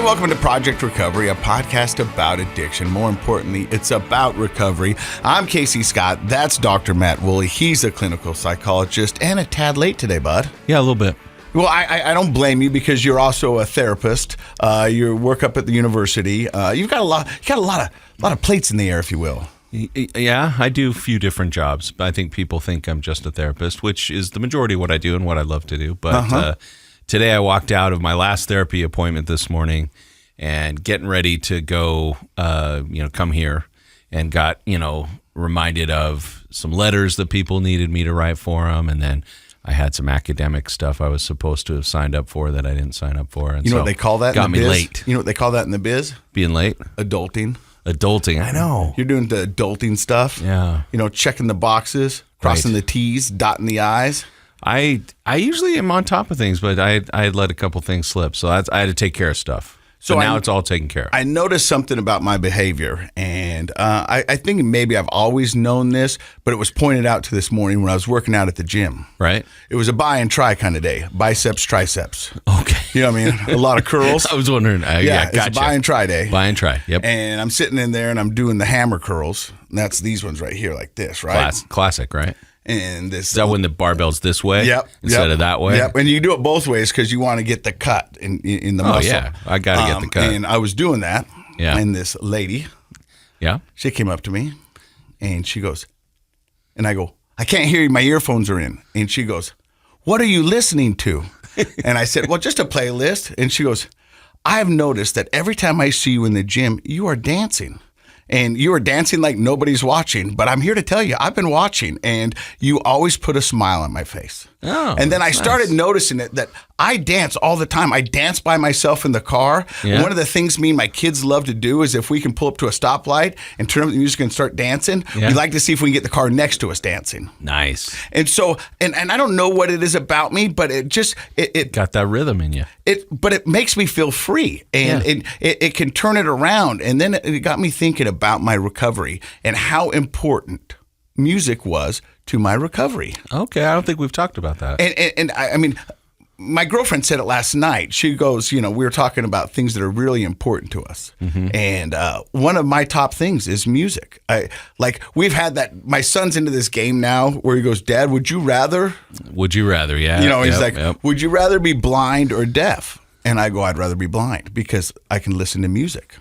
welcome to Project Recovery, a podcast about addiction. More importantly, it's about recovery. I'm Casey Scott. That's Dr. Matt Woolley. He's a clinical psychologist and a tad late today, bud. Yeah, a little bit. Well, I don't blame you because you're also a therapist. You work up at the university. You've got a lot of plates in the air, if you will. Yeah, I do a few different jobs. I think people think I'm just a therapist, which is the majority of what I do and what I love to do. But today I walked out of my last therapy appointment this morning and getting ready to go, come here and got, reminded of some letters that people needed me to write for them. And then I had some academic stuff I was supposed to have signed up for that I didn't sign up for. And you know what they call that got in the me biz? late. You know what they call that in the biz? Being late? Adulting. Adulting, I know. You're doing the adulting stuff. Yeah. Checking the boxes, crossing the T's, dotting the I's. I usually am on top of things, but I let a couple things slip. So I had to take care of stuff. So now it's all taken care of. I noticed something about my behavior, and I think maybe I've always known this, but it was pointed out to this morning when I was working out at the gym. Right. It was a buy and try kind of day. Biceps, triceps. Okay. You know what I mean? A lot of curls. I was wondering. Yeah, gotcha. It's a buy and try day. Buy and try, yep. And I'm sitting in there, and I'm doing the hammer curls. And that's these ones right here like this, right? Classic, right? And this is that when the barbell's this way instead of that way? Yep, and you do it both ways because you want to get the cut in the muscle. Oh, yeah, I got to get the cut. And I was doing that, and this lady, she came up to me, and she goes, and I go, I can't hear you, my earphones are in. And she goes, what are you listening to? And I said, well, just a playlist. And she goes, I've noticed that every time I see you in the gym, you are dancing. And you are dancing like nobody's watching. But I'm here to tell you, I've been watching, and you always put a smile on my face. Oh, and then I started noticing that I dance all the time. I dance by myself in the car. Yeah. One of the things me and my kids love to do is if we can pull up to a stoplight and turn up the music and start dancing, we like to see if we can get the car next to us dancing. Nice. And so, and I don't know what it is about me, but it got that rhythm in you. But it makes me feel free, and it can turn it around. And then it got me thinking about my recovery and how important music was to my recovery. Okay, I don't think we've talked about that. And I mean, my girlfriend said it last night. She goes, we were talking about things that are really important to us. Mm-hmm. And one of my top things is music. We've had that. My son's into this game now where he goes, Dad, would you rather? Would you rather, yeah. He's like, would you rather be blind or deaf? And I go, I'd rather be blind because I can listen to music.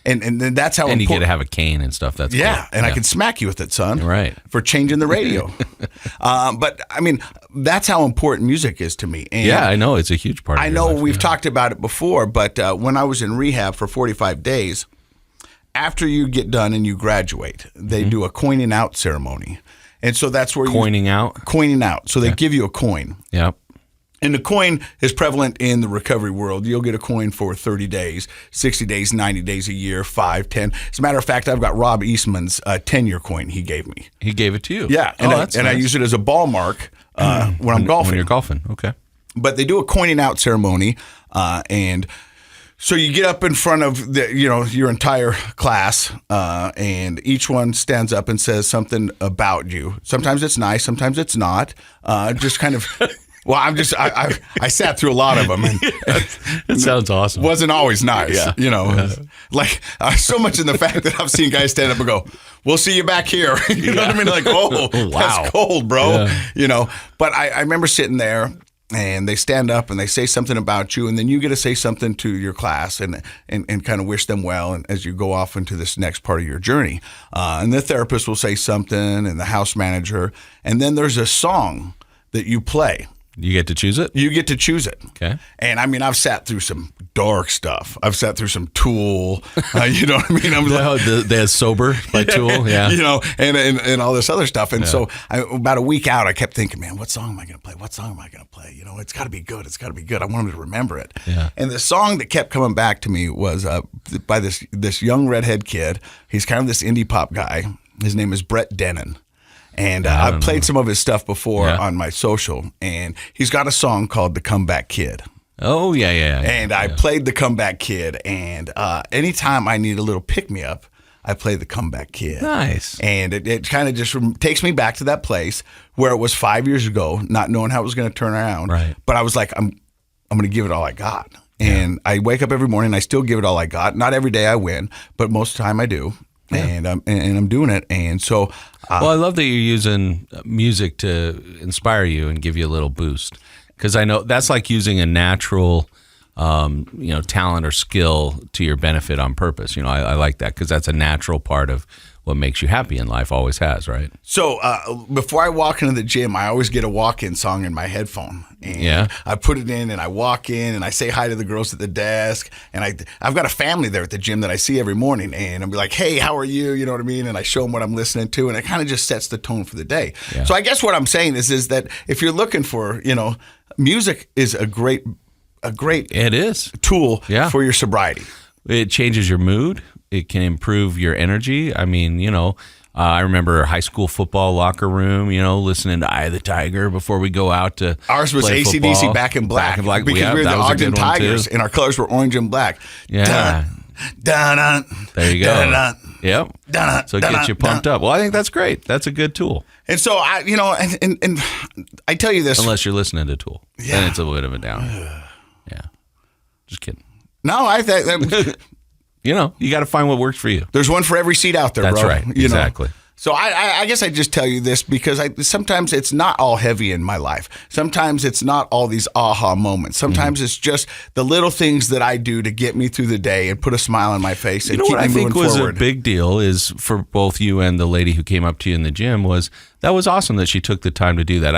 And then that's how. And you get to have a cane and stuff. That's cool. And I can smack you with it, son. Right. For changing the radio. But I mean, that's how important music is to me. And I know it's a huge part. I know we've talked about it before, but when I was in rehab for 45 days, after you get done and you graduate, they do a coining out ceremony, and so that's where coining out. So they give you a coin. Yep. And the coin is prevalent in the recovery world. You'll get a coin for 30 days, 60 days, 90 days, a year, 5, 10. As a matter of fact, I've got Rob Eastman's 10-year coin he gave me. He gave it to you? Yeah. And, that's nice. I use it as a ball mark when I'm golfing. When you're golfing, okay. But they do a coining out ceremony, and so you get up in front of your entire class, and each one stands up and says something about you. Sometimes it's nice, sometimes it's not. Just kind of... Well, I sat through a lot of them. And it sounds awesome. Wasn't always nice, so much in the fact that I've seen guys stand up and go, we'll see you back here. You know what I mean? Like, wow. That's cold, bro. Yeah. But I remember sitting there, and they stand up and they say something about you, and then you get to say something to your class and kind of wish them well and as you go off into this next part of your journey. And the therapist will say something, and the house manager, and then there's a song that you play. You get to choose it? You get to choose it. Okay. And I mean, I've sat through some dark stuff. I've sat through some Tool. You know what I mean? I'm the Sober by Tool. Yeah. And all this other stuff. And so about a week out, I kept thinking, man, what song am I going to play? What song am I going to play? It's got to be good. It's got to be good. I wanted to remember it. Yeah. And the song that kept coming back to me was by this young redhead kid. He's kind of this indie pop guy. His name is Brett Dennen. And I've played some of his stuff before on my social, and he's got a song called The Comeback Kid. Oh, yeah. And I played The Comeback Kid, and anytime I need a little pick-me-up, I play The Comeback Kid. Nice. And it kind of just takes me back to that place where it was 5 years ago, not knowing how it was going to turn around. Right. But I was like, I'm going to give it all I got. And I wake up every morning. I still give it all I got. Not every day I win, but most of the time I do. And I'm doing it. And so, well, I love that you're using music to inspire you and give you a little boost. Because I know that's like using a natural, talent or skill to your benefit on purpose. I like that because that's a natural part of what makes you happy in life, always has, right? So before I walk into the gym, I always get a walk-in song in my headphone. And I put it in and I walk in and I say hi to the girls at the desk. And I've got a family there at the gym that I see every morning. And I'll be like, hey, how are you? You know what I mean? And I show them what I'm listening to. And it kind of just sets the tone for the day. Yeah. So I guess what I'm saying is that if you're looking for, music is a great it is tool for your sobriety. It changes your mood. It can improve your energy. I mean, I remember high school football locker room, listening to Eye of the Tiger before we go out to Ours was play AC/DC football. Back in Black. Because yeah, we were the that was a Ogden good one, Tigers, too. and our colors were orange and black. Yeah. Dun-dun, there you go. dun-dun, Yep. dun-dun, So it gets you pumped up. Well, I think that's great. That's a good tool. And so, and I tell you this. Unless you're listening to Tool. Yeah. Then it's a bit of a down. Yeah. Just kidding. No, I think... you got to find what works for you. There's one for every seat out there, That's bro. right. Exactly. So I guess I just tell you this because sometimes it's not all heavy in my life. Sometimes it's not all these aha moments. Sometimes it's just the little things that I do to get me through the day and put a smile on my face and keep me moving forward. What I think was a big deal is for both you and the lady who came up to you in the gym was awesome that she took the time to do that.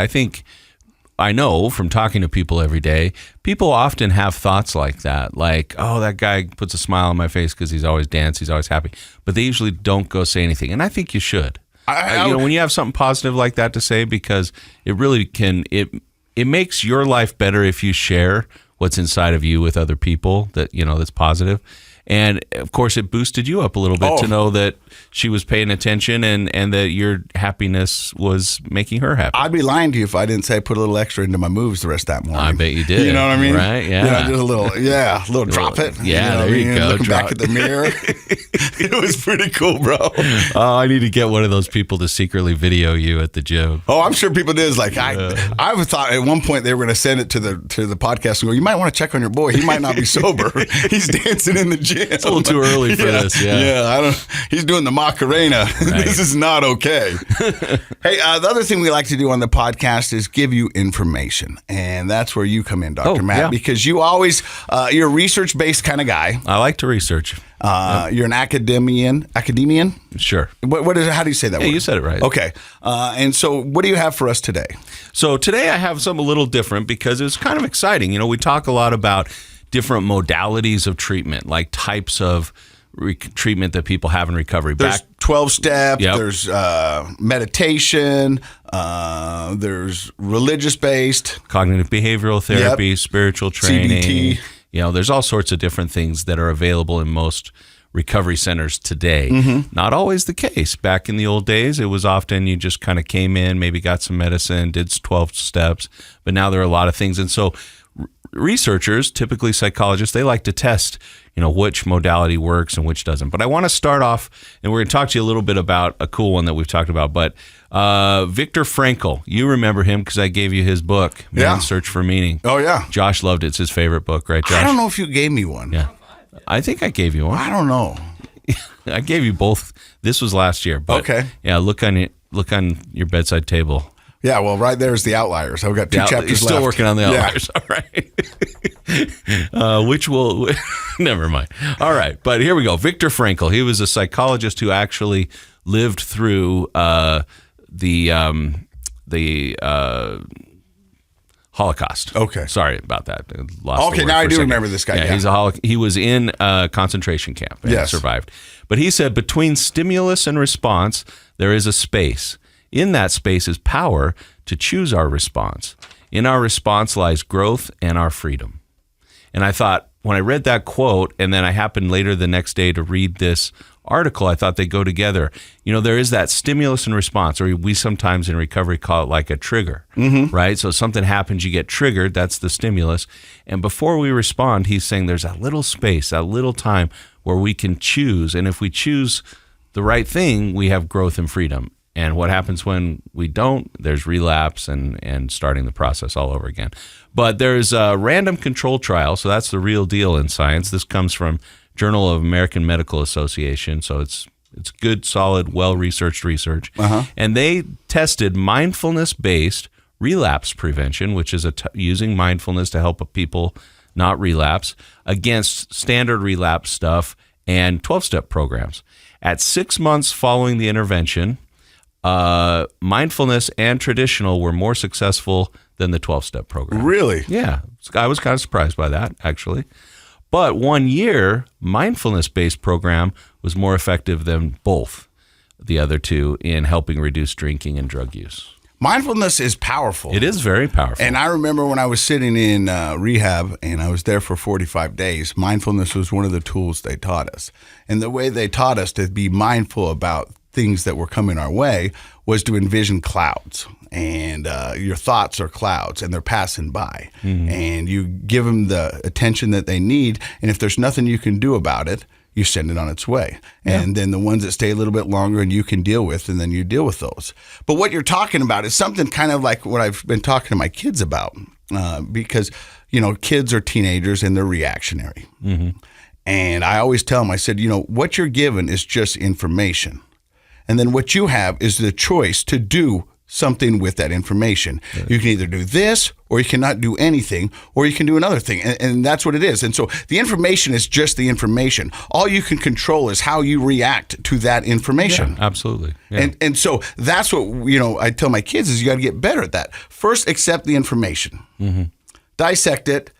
I know from talking to people every day, people often have thoughts like that, like, oh, that guy puts a smile on my face because he's always danced, he's always happy. But they usually don't go say anything. And I think you should. When you have something positive like that to say, because it really can, it makes your life better if you share what's inside of you with other people that, that's positive. And of course, it boosted you up a little bit to know that she was paying attention and that your happiness was making her happy. I'd be lying to you if I didn't say I put a little extra into my moves the rest of that morning. I bet you did. You know what I mean? Right? Yeah. Just a little drop it. Yeah, there you go. Looking back at the mirror. It was pretty cool, bro. Oh, I need to get one of those people to secretly video you at the gym. Oh, I'm sure people did. Like I thought at one point they were going to send it to the podcast and go, you might want to check on your boy. He might not be sober. He's dancing in the gym. It's a little too early for this. Yeah. He's doing the Macarena. Right. This is not okay. Hey, the other thing we like to do on the podcast is give you information, and that's where you come in, Dr. Matt, because you always you're a research-based kind of guy. I like to research. You're an academian. Sure. What is it? How do you say that word? You said it right. Okay. And so, what do you have for us today? So today I have something a little different because it's kind of exciting. We talk a lot about different modalities of treatment, like types of treatment that people have in recovery. There's 12-step, Yep. There's meditation, there's religious-based. Cognitive behavioral therapy, spiritual training. CBT. There's all sorts of different things that are available in most recovery centers today. Mm-hmm. Not always the case. Back in the old days, it was often you just kind of came in, maybe got some medicine, did 12 steps, but now there are a lot of things. And so researchers, typically psychologists, they like to test, which modality works and which doesn't. But I want to start off, and we're going to talk to you a little bit about a cool one that we've talked about. But Viktor Frankl, you remember him because I gave you his book, Man's Search for Meaning. Oh, yeah. Josh loved it. It's his favorite book, right, Josh? I don't know if you gave me one. Yeah. I think I gave you one. I don't know. I gave you both. This was last year. But okay. Yeah, look on your bedside table. Yeah, well, right there is The Outliers. I've got two chapters left. You're still working on The Outliers. Yeah. All right. Which will... Never mind. All right. But here we go. Viktor Frankl. He was a psychologist who actually lived through the Holocaust. Okay. Sorry about that. Okay, now I do remember this guy. Yeah. He was in a concentration camp and survived. But he said, between stimulus and response, there is a space. In that space is power to choose our response. In our response lies growth and our freedom. And I thought, when I read that quote, and then I happened later the next day to read this article, I thought they go together. There is that stimulus and response, or we sometimes in recovery call it like a trigger, right? So something happens, you get triggered, that's the stimulus. And before we respond, he's saying there's that little space, that little time where we can choose. And if we choose the right thing, we have growth and freedom. And what happens when we don't? There's relapse and starting the process all over again. But there's a random control trial, so that's the real deal in science. This comes from Journal of American Medical Association, so it's good, solid, well-researched research. And they tested mindfulness-based relapse prevention, which is using mindfulness to help people not relapse, against standard relapse stuff and 12-step programs. At 6 months following the intervention, mindfulness and traditional were more successful than the 12-step program. Really? Yeah. I was kind of surprised by that, actually. But 1 year, mindfulness-based program was more effective than both the other two in helping reduce drinking and drug use. Mindfulness is powerful. It is very powerful. And I remember when I was sitting in rehab and I was there for 45 days, mindfulness was one of the tools they taught us. And the way they taught us to be mindful about things that were coming our way was to envision clouds. And your thoughts are clouds and they're passing by. And you give them the attention that they need. And if there's nothing you can do about it, you send it on its way. And then the ones that stay a little bit longer and you can deal with, and then you deal with those. But what you're talking about is something kind of like what I've been talking to my kids about, because, kids are teenagers and they're reactionary. And I always tell them, I said, what you're given is just information. And then what you have is the choice to do something with that information. You can either do this, or you cannot do anything, or you can do another thing. And that's what it is. And so the information is just the information. All you can control is how you react to that information. Yeah, absolutely. Yeah. And so that's what, I tell my kids is you got to get better at that. First, accept the information. Dissect it,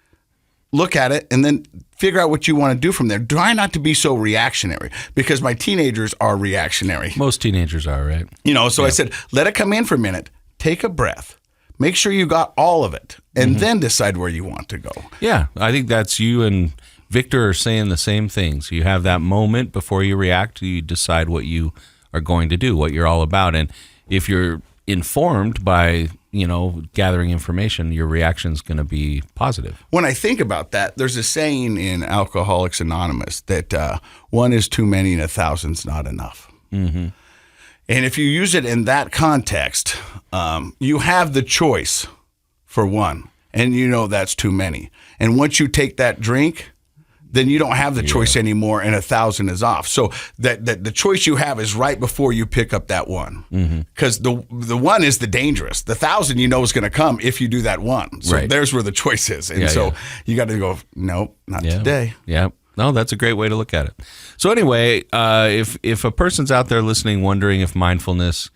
look at it, and then figure out what you want to do from there. Try not to be so reactionary, because my teenagers are reactionary. Most teenagers are, right? So I said, let it come in for a minute, take a breath, make sure you got all of it, and then decide where you want to go. Yeah, I think that's you and Victor are saying the same things. You have that moment before you react, you decide what you are going to do, what you're all about. And if you're informed by gathering information, your reaction's going to be positive. When I think about that, there's a saying in Alcoholics Anonymous that one is too many and 1,000's not enough. And if you use it in that context, you have the choice for one, and that's too many. And once you take that drink, then you don't have the choice anymore, and 1,000 is off. So that the choice you have is right before you pick up that one, because the one is the dangerous. The 1,000 is going to come if you do that one. So there's where the choice is, and you got to go. Nope, not today. Yeah. No, that's a great way to look at it. So anyway, if a person's out there listening, wondering if mindfulness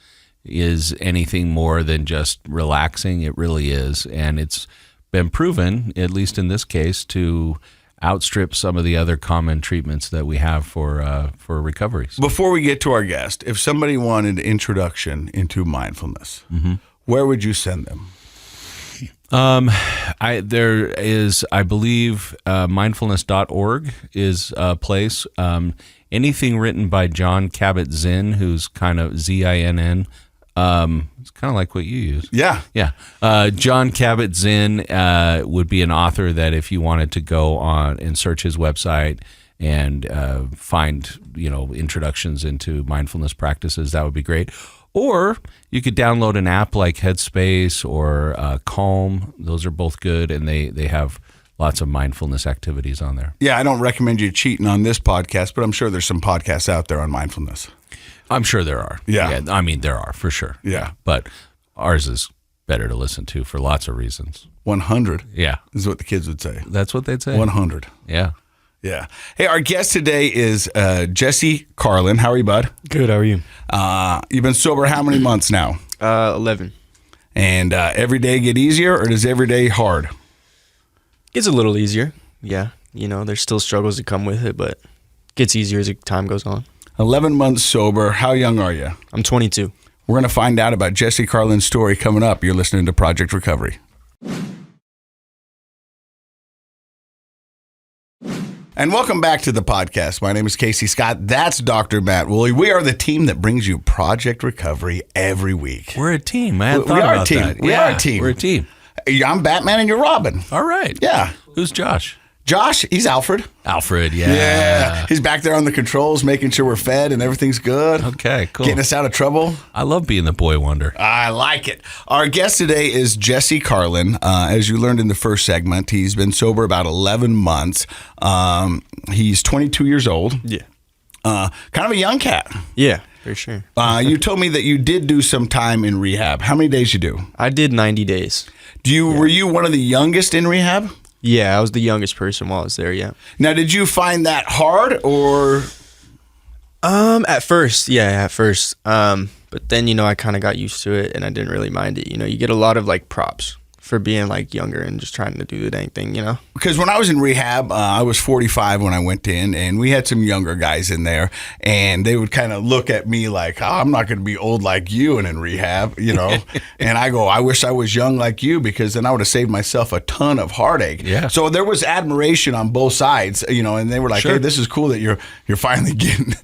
is anything more than just relaxing, it really is, and it's been proven, at least in this case, to outstrip some of the other common treatments that we have for recoveries. Before we get to our guest, if somebody wanted introduction into mindfulness, where would you send them? There is, I believe, mindfulness.org is a place. Anything written by John Kabat-Zinn, who's kind of Zinn. It's kind of like what you use. Yeah. John Kabat-Zinn would be an author that if you wanted to go on and search his website and find, introductions into mindfulness practices, that would be great. Or you could download an app like Headspace or Calm. Those are both good, and they have lots of mindfulness activities on there. Yeah, I don't recommend you cheating on this podcast, but I'm sure there's some podcasts out there on mindfulness. I'm sure there are. Yeah. I mean, there are for sure. Yeah. But ours is better to listen to for lots of reasons. 100. Yeah. Is what the kids would say. That's what they'd say. 100. Yeah. Yeah. Hey, our guest today is Jesse Carlin. How are you, bud? Good. How are you? You've been sober how many months now? 11. And every day get easier, or is every day hard? It's a little easier. Yeah. There's still struggles that come with it, but it gets easier as time goes on. 11 months sober. How young are you? I'm 22. We're going to find out about Jesse Carlin's story coming up. You're listening to Project Recovery. And welcome back to the podcast. My name is Casey Scott. That's Dr. Matt Woolley. We are the team that brings you Project Recovery every week. We're a team. I We are a team. That. We are a team. We're a team. I'm Batman and you're Robin. All right. Yeah. Who's Josh? Josh, he's Alfred. Alfred, yeah. Yeah. He's back there on the controls, making sure we're fed and everything's good. Okay, cool. Getting us out of trouble. I love being the boy wonder. I like it. Our guest today is Jesse Carlin. As you learned in the first segment, he's been sober about 11 months. He's 22 years old. Yeah. Kind of a young cat. Yeah, for sure. You told me that you did do some time in rehab. How many days you do? I did 90 days. Were you one of the youngest in rehab? Yeah, I was the youngest person while I was there, yeah. Now, did you find that hard or? At first. But then, I kind of got used to it and I didn't really mind it. You get a lot of like props for being like younger and just trying to do the dang thing, Because when I was in rehab, I was 45 when I went in, and we had some younger guys in there, and they would kind of look at me like, I'm not going to be old like you and in rehab, And I go, I wish I was young like you, because then I would have saved myself a ton of heartache. Yeah. So there was admiration on both sides, and they were like, Sure. Hey, this is cool that you're finally getting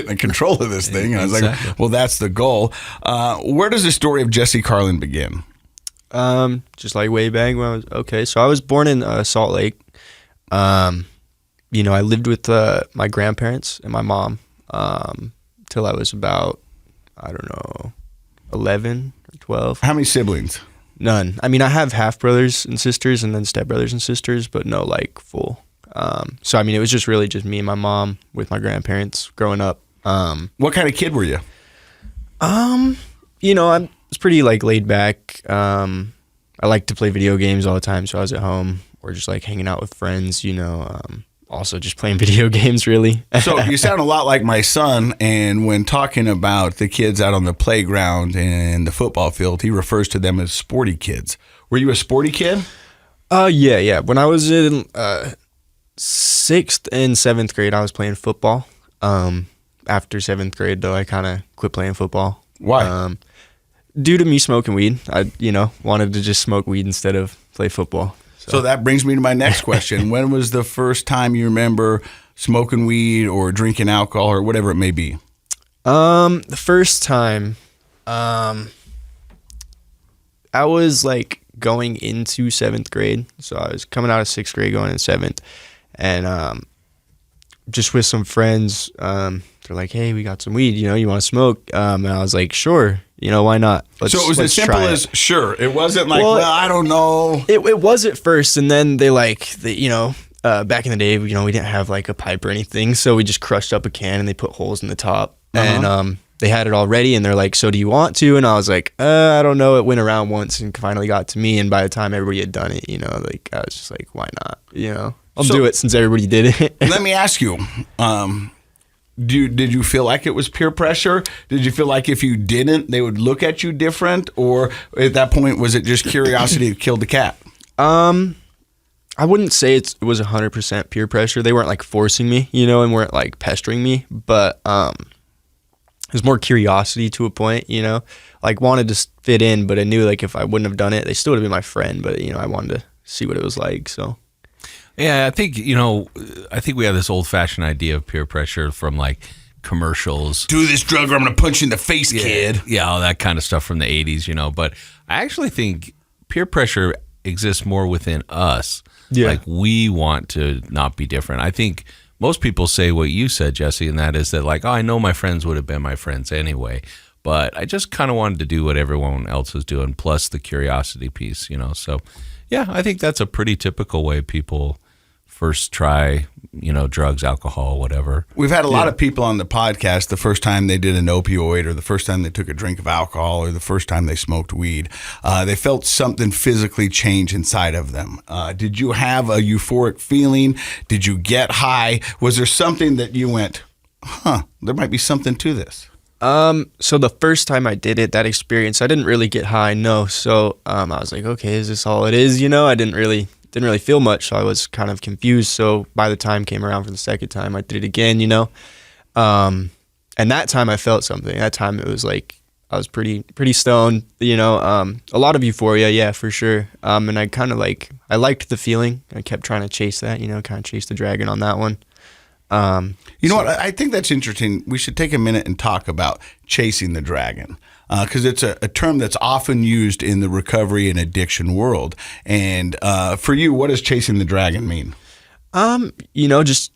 in control of this thing. And I was Exactly. like, well, that's the goal. Where does the story of Jesse Carlin begin? Just like way back when so I was born in Salt Lake. I lived with my grandparents and my mom till I was about, 11 or 12. How many siblings? None. I mean, I have half brothers and sisters and then step brothers and sisters, but no like full. So I mean, it was just really just me and my mom with my grandparents growing up. What kind of kid were you? I was pretty like laid back. I like to play video games all the time, so I was at home or just like hanging out with friends, also just playing video games really. So you sound a lot like my son, and when talking about the kids out on the playground and the football field, he refers to them as sporty kids. Were you a sporty kid? Yeah. When I was in 6th and 7th grade, I was playing football. After 7th grade though, I kind of quit playing football. Why? Due to me smoking weed. I, wanted to just smoke weed instead of play football. So that brings me to my next question. When was the first time you remember smoking weed or drinking alcohol or whatever it may be? The first time, I was like going into 7th grade. So I was coming out of 6th grade, going in 7th, and just with some friends, they're like, "Hey, we got some weed. You want to smoke?" And I was like, "Sure. Why not?" So it was as simple as sure. It wasn't like, well, I don't know. It was at first, and then they back in the day, we didn't have like a pipe or anything, so we just crushed up a can and they put holes in the top, and they had it all ready, and they're like, "So do you want to?" And I was like, "I don't know." It went around once and finally got to me, and by the time everybody had done it, I was just like, "Why not?" I'll do it since everybody did it. Let me ask you. Did you feel like it was peer pressure? Did you feel like if you didn't, they would look at you different? Or at that point, was it just curiosity that killed the cat? I wouldn't say it was 100% peer pressure. They weren't like forcing me, and weren't like pestering me. But it was more curiosity to a point, like wanted to fit in. But I knew like if I wouldn't have done it, they still would have been my friend. But, I wanted to see what it was like, so. Yeah, I think we have this old-fashioned idea of peer pressure from like commercials. Do this drug or I'm going to punch you in the face, kid. Yeah, all that kind of stuff from the 80s, But I actually think peer pressure exists more within us. Yeah. Like we want to not be different. I think most people say what you said, Jesse, and that is that like, oh, I know my friends would have been my friends anyway, but I just kind of wanted to do what everyone else was doing, plus the curiosity piece, So, yeah, I think that's a pretty typical way people first try, drugs, alcohol, whatever. We've had a lot of people on the podcast the first time they did an opioid or the first time they took a drink of alcohol or the first time they smoked weed. They felt something physically change inside of them. Did you have a euphoric feeling? Did you get high? Was there something that you went, there might be something to this? So the first time I did it, that experience, I didn't really get high, no. So I was like, okay, is this all it is? I didn't really feel much, so I was kind of confused. So by the time came around for the second time, I did it again, and that time I felt something. That time it was like I was pretty stoned, a lot of euphoria, yeah, for sure. And I kind of I liked the feeling. I kept trying to chase that, kind of chase the dragon on that one. What? I think that's interesting. We should take a minute and talk about chasing the dragon. Because it's a term that's often used in the recovery and addiction world. And for you, what does chasing the dragon mean? Just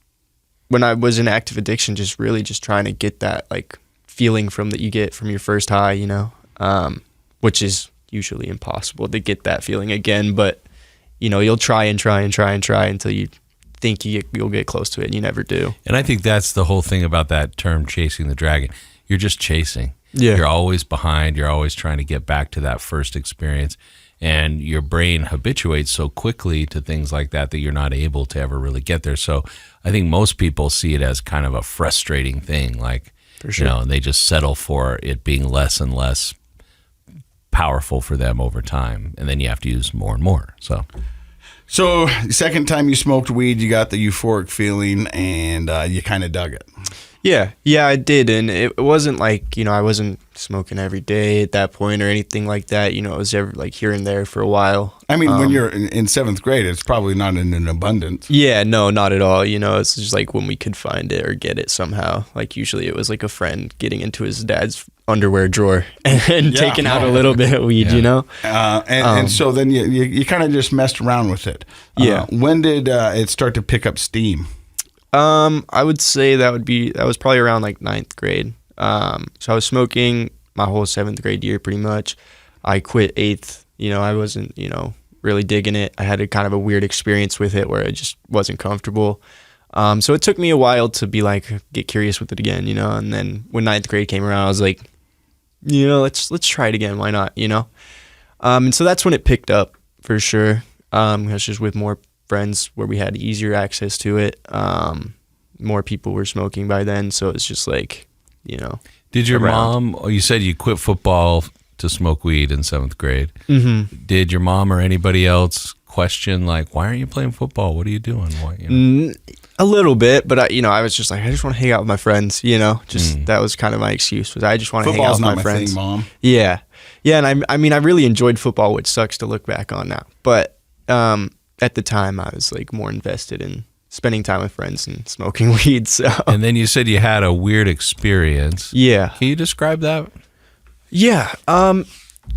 when I was in active addiction, just really just trying to get that like feeling from that you get from your first high, which is usually impossible to get that feeling again. But, you'll try and try and try and try until you think you'll get close to it, and you never do. And I think that's the whole thing about that term, chasing the dragon. You're just chasing. Yeah. You're always behind. You're always trying to get back to that first experience. And your brain habituates so quickly to things like that you're not able to ever really get there. So I think most people see it as kind of a frustrating thing, like, for sure. And they just settle for it being less and less powerful for them over time. And then you have to use more and more. So second time you smoked weed, you got the euphoric feeling, and you kind of dug it. Yeah, I did. And it wasn't like, I wasn't smoking every day at that point or anything like that. It was ever like here and there for a while. I mean, when you're in seventh grade, it's probably not in an abundance. Yeah, no, not at all. It's just like when we could find it or get it somehow. Like usually it was like a friend getting into his dad's underwear drawer and taking out a little bit of weed, And so then you kind of just messed around with it. Yeah. When did it start to pick up steam? I would say that was probably around like ninth grade. So I was smoking my whole seventh grade year pretty much. I quit eighth. I wasn't, really digging it. I had a kind of a weird experience with it where I just wasn't comfortable. So it took me a while to be like, get curious with it again, and then when ninth grade came around, I was like, let's try it again. Why not, And so that's when it picked up for sure. I was just with more friends where we had easier access to it. More people were smoking by then. So it's just like, Did your mom, you said you quit football to smoke weed in seventh grade. Mm-hmm. Did your mom or anybody else question, like, why aren't you playing football? What are you doing? Why, A little bit, but I was just like, I just want to hang out with my friends, that was kind of my excuse, was I just want to hang out with my friends. Football's not my thing, Mom. Yeah. And I really enjoyed football, which sucks to look back on now. But at the time I was like more invested in spending time with friends and smoking weed. So. And then you said you had a weird experience. Yeah. Can you describe that? Yeah.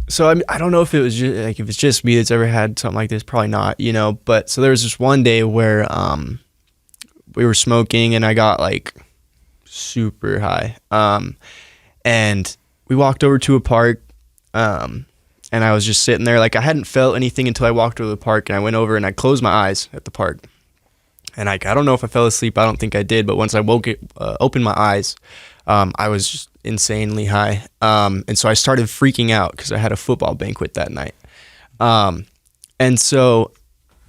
So I don't know if it was just, if it's just me that's ever had something like this, probably not, but so there was this one day where we were smoking and I got like super high. And we walked over to a park, and I was just sitting there. Like I hadn't felt anything until I walked over to the park, and I went over and I closed my eyes at the park. And I don't know if I fell asleep. I don't think I did. But once I opened my eyes, I was just insanely high. And so I started freaking out because I had a football banquet that night. And so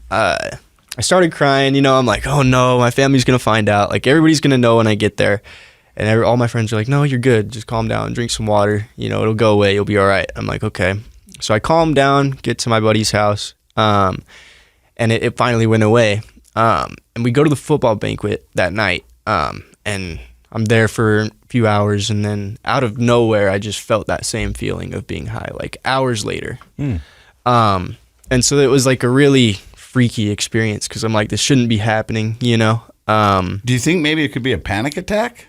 I started crying. I'm like, oh no, my family's going to find out. Like everybody's going to know when I get there. And all my friends are like, no, you're good. Just calm down, drink some water. It'll go away. You'll be all right. I'm like, okay. So I calmed down, get to my buddy's house. And it finally went away. And we go to the football banquet that night. And I'm there for a few hours. And then out of nowhere, I just felt that same feeling of being high, like hours later. And so it was like a really freaky experience because I'm like, this shouldn't be happening, Do you think maybe it could be a panic attack?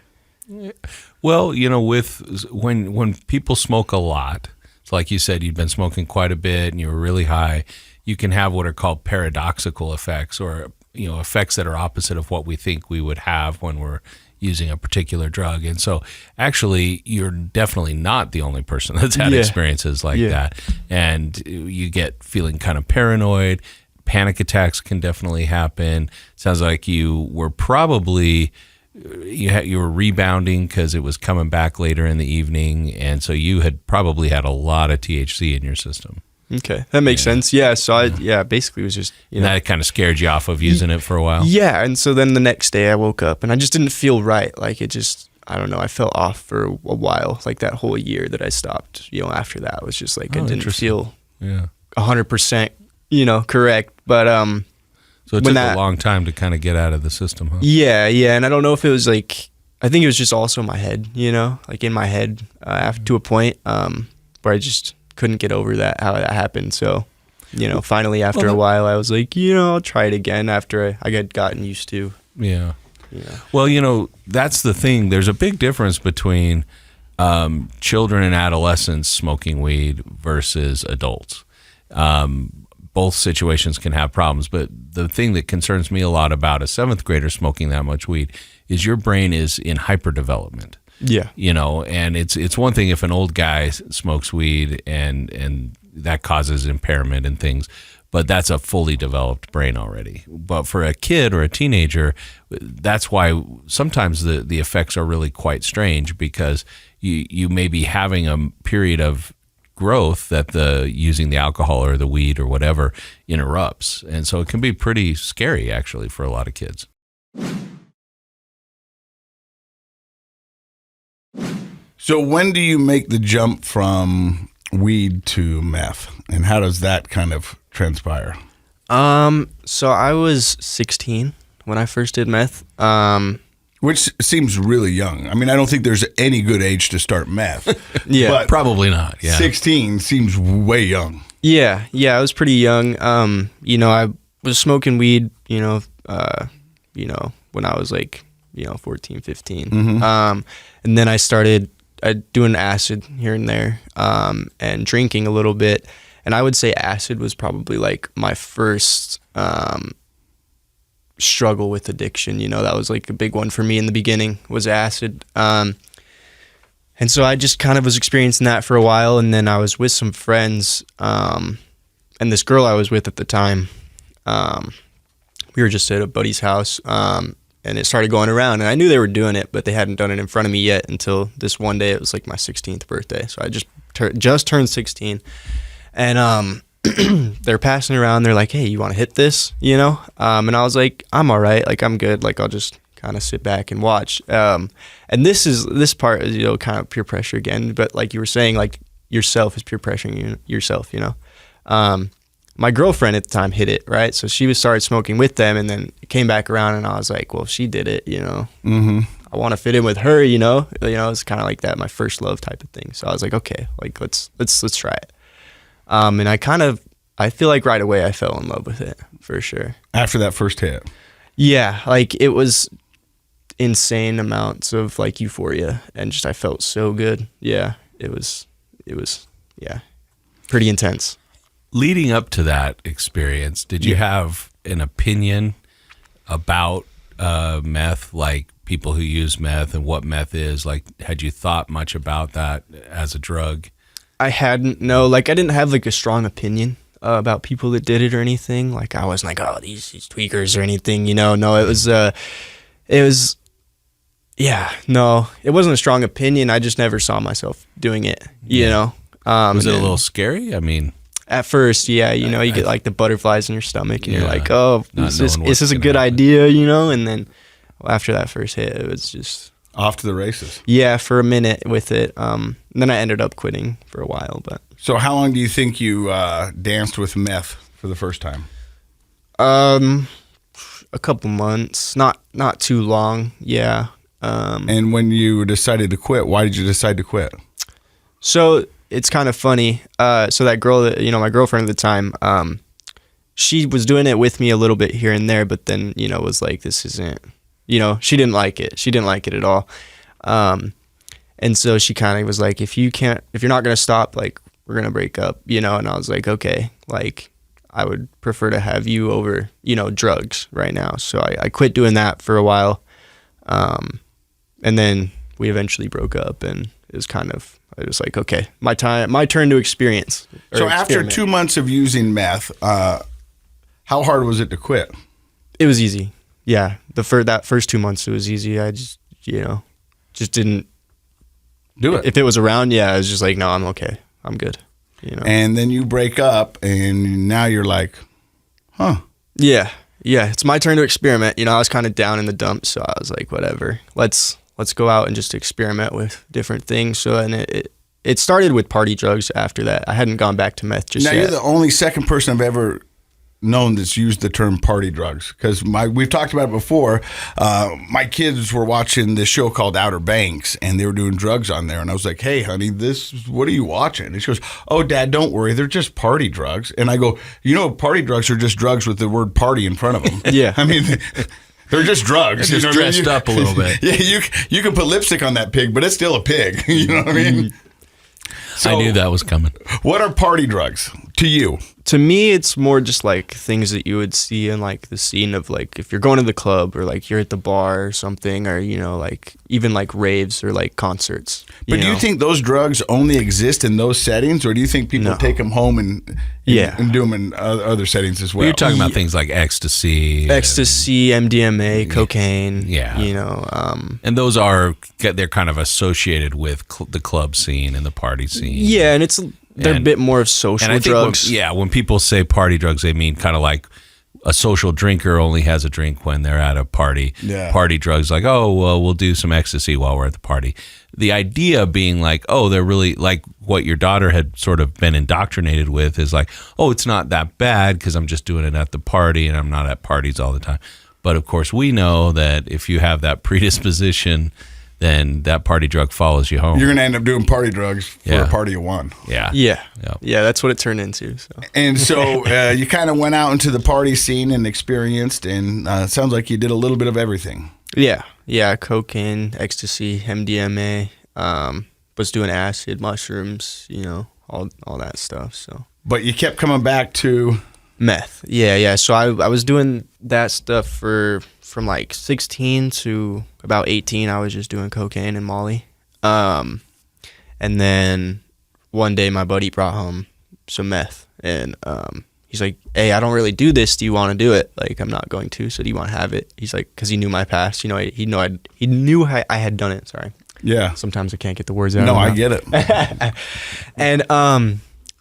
Well, with when people smoke a lot, so like you said, you'd been smoking quite a bit and you were really high, you can have what are called paradoxical effects, or effects that are opposite of what we think we would have when we're using a particular drug. And so actually you're definitely not the only person that's had experiences like that. And you get feeling kind of paranoid. Panic attacks can definitely happen. Sounds like you were probably you were rebounding because it was coming back later in the evening, and so you had probably had a lot of THC in your system. Okay, that makes sense. Yeah, so I basically was just and that kind of scared you off of using it for a while. Yeah, and so then the next day I woke up and I just didn't feel right. Like it just, I don't know, I felt off for a while. Like that whole year that I stopped, after that it was just like I didn't feel 100%, correct. But so it took a long time to kind of get out of the system, huh? Yeah, and I don't know if it was like, I think it was just also my head, like in my head after to a point where I just couldn't get over how that happened. So, finally after a while I was like, I'll try it again after I had gotten used to. Yeah. Well, that's the thing. There's a big difference between children and adolescents smoking weed versus adults. both situations can have problems. But the thing that concerns me a lot about a 7th grader smoking that much weed is your brain is in hyperdevelopment. Yeah. And it's one thing if an old guy smokes weed and that causes impairment and things, but that's a fully developed brain already. But for a kid or a teenager, that's why sometimes the effects are really quite strange, because you may be having a period of growth that the using the alcohol or the weed or whatever interrupts. And so it can be pretty scary actually for a lot of kids. So when do you make the jump from weed to meth, and how does that kind of transpire? So I was 16 when I first did meth. Which seems really young. I mean, I don't think there's any good age to start meth. Yeah, but probably not. Yeah, 16 seems way young. Yeah, I was pretty young. I was smoking weed, when I was like, 14, 15. Mm-hmm. And then I started doing acid here and there, and drinking a little bit. And I would say acid was probably like my first struggle with addiction. That was like a big one for me in the beginning, was acid. And so I just kind of was experiencing that for a while. And then I was with some friends, and this girl I was with at the time, we were just at a buddy's house, and it started going around, and I knew they were doing it, but they hadn't done it in front of me yet until this one day. It was like my 16th birthday. So I just turned 16, and they're passing around. They're like, "Hey, you want to hit this?" And I was like, "I'm all right. Like, I'm good. Like, I'll just kind of sit back and watch." And this part is, kind of peer pressure again. But like you were saying, like yourself is peer pressuring yourself. My girlfriend at the time hit it, right? So she started smoking with them, and then it came back around, and I was like, well, she did it, Mm-hmm. I want to fit in with her, it's kind of like that, my first love type of thing. So I was like, okay, like let's try it. And I feel like right away I fell in love with it for sure. After that first hit. Yeah, like it was insane amounts of like euphoria, and just I felt so good. Yeah, it was pretty intense. Leading up to that experience, did you have an opinion about meth, like people who use meth and what meth is? Like, had you thought much about that as a drug? I hadn't. No, like I didn't have like a strong opinion about people that did it or anything. Like I wasn't like, oh, these tweakers or anything. No, it was. Yeah, no, it wasn't a strong opinion. I just never saw myself doing it. Was it a little scary? I mean. At first, yeah, you get like the butterflies in your stomach, and you're like, oh, is this a good happen. idea, And then after that first hit, it was just off to the races. Yeah, for a minute with it. And then I ended up quitting for a while. But so, how long do you think you danced with meth for the first time? A couple months, not too long. Yeah. And when you decided to quit, why did you decide to quit? So it's kind of funny. So that girl that, my girlfriend at the time, she was doing it with me a little bit here and there, but then, was like, this isn't, she didn't like it. She didn't like it at all. And so she kind of was like, if you're not going to stop, like, we're going to break up, and I was like, okay, like, I would prefer to have you over, drugs right now. So I quit doing that for a while. And then we eventually broke up, and it was kind of, I was like, okay, my turn to experience. So after 2 months of using meth, how hard was it to quit? It was easy. Yeah. That first 2 months, it was easy. I just, just didn't do it. If it was around, I was just like, no, I'm okay. I'm good. And then you break up, and now you're like, huh. Yeah. It's my turn to experiment. I was kind of down in the dumps, so I was like, whatever. Let's go out and just experiment with different things. So, and it started with party drugs after that. I hadn't gone back to meth just yet. Now, you're the only second person I've ever known that's used the term party drugs, because we've talked about it before. My kids were watching this show called Outer Banks, and they were doing drugs on there, and I was like, hey honey, what are you watching? And she goes, oh dad, don't worry, they're just party drugs. And I go, party drugs are just drugs with the word party in front of them. Yeah. I mean, they're just drugs. Just dressed up a little bit. Yeah, you can put lipstick on that pig, but it's still a pig. You know what I mean? So, I knew that was coming. What are party drugs to you? To me, it's more just like things that you would see in like the scene of like if you're going to the club or like you're at the bar or something, or like even like raves or like concerts. But do you think those drugs only exist in those settings, or do you think people take them home and do them in other settings as well? You're talking about things like ecstasy, MDMA, cocaine. Yeah, and those they're kind of associated with the club scene and the party scene. Yeah, and they're a bit more of social drugs. When people say party drugs, they mean kind of like a social drinker only has a drink when they're at a party. Yeah. Party drugs like, oh, well, we'll do some ecstasy while we're at the party. The idea being like, oh, they're really like what your daughter had sort of been indoctrinated with is like, oh, it's not that bad because I'm just doing it at the party and I'm not at parties all the time. But of course, we know that if you have that predisposition, then that party drug follows you home. You're going to end up doing party drugs for a party of one. Yeah, that's what it turned into. So. And so you kind of went out into the party scene and experienced, and it sounds like you did a little bit of everything. Yeah, cocaine, ecstasy, MDMA, was doing acid, mushrooms, all that stuff. So. But you kept coming back to... Meth. Yeah. So I was doing that stuff from like 16 to about 18. I was just doing cocaine and Molly. And then one day my buddy brought home some meth, and he's like, "Hey, I don't really do this. Do you want to do it?" Like, I'm not going to. So do you want to have it? He's like, because he knew my past. He knew I had done it. Sorry. Yeah. Sometimes I can't get the words out. No, I get it. And